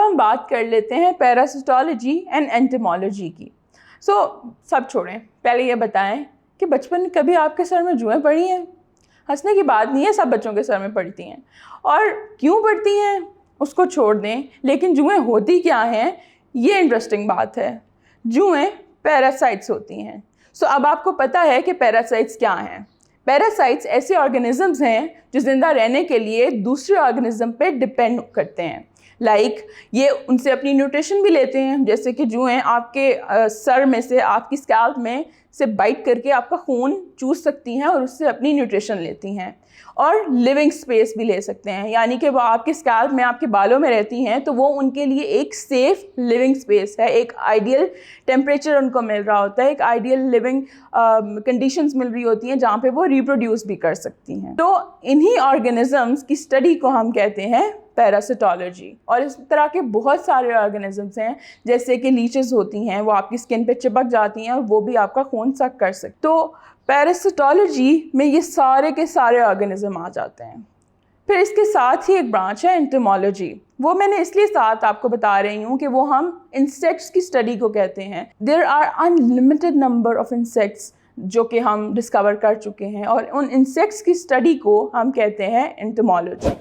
हम बात कर लेते हैं पैरासिटोलॉजी एंड एंटोमोलॉजी की। सब छोड़ें, पहले ये बताएं कि बचपन में कभी आपके सर में जुएं पड़ी हैं? हंसने की बात नहीं है, सब बच्चों के सर में पड़ती हैं। और क्यों पड़ती हैं उसको छोड़ दें, लेकिन जुएं होती क्या हैं ये इंटरेस्टिंग बात है। जुएं पैरासाइट्स होती हैं। अब आपको पता है कि पैरासाइट्स क्या हैं। पैरासाइट्स ऐसे ऑर्गेनिजम्स हैं जो ज़िंदा रहने के लिए दूसरे ऑर्गेनिज्म पे डिपेंड करते हैं। ये उनसे अपनी न्यूट्रिशन भी लेते हैं, जैसे कि जुएं आपके सर में से, आपकी स्कैल्प में से बाइट करके आपका खून चूस सकती हैं और उससे अपनी न्यूट्रिशन लेती हैं। और लिविंग स्पेस भी ले सकते हैं, यानी कि वो आपके स्कैल्प में, आपके बालों में रहती हैं तो वो उनके लिए एक सेफ लिविंग स्पेस है, एक आइडियल टेम्परेचर उनको मिल रहा होता है, एक आइडियल लिविंग कंडीशंस मिल रही होती हैं जहाँ पे वो रिप्रोड्यूस भी कर सकती हैं। तो इन्हीं ऑर्गेनिजम्स की स्टडी को हम कहते हैं पैरासिटोलॉजी। और इस तरह के बहुत सारे ऑर्गेनिजम्स हैं, जैसे कि लीचेस होती हैं, वो आपकी स्किन पे चिपक जाती हैं और वो भी आपका खून सक कर सकती। तो पैरासिटोलॉजी में ये सारे के सारे ऑर्गेनिज्म आ जाते हैं। फिर इसके साथ ही एक ब्रांच है एंटोमोलॉजी। वो मैंने इसलिए साथ आपको बता रही हूँ कि वो हम इंसेक्ट्स की स्टडी को कहते हैं। There are unlimited number of insects जो कि हम डिस्कवर कर चुके हैं, और उन इंसेक्ट्स की स्टडी को हम कहते हैं एंटोमोलॉजी।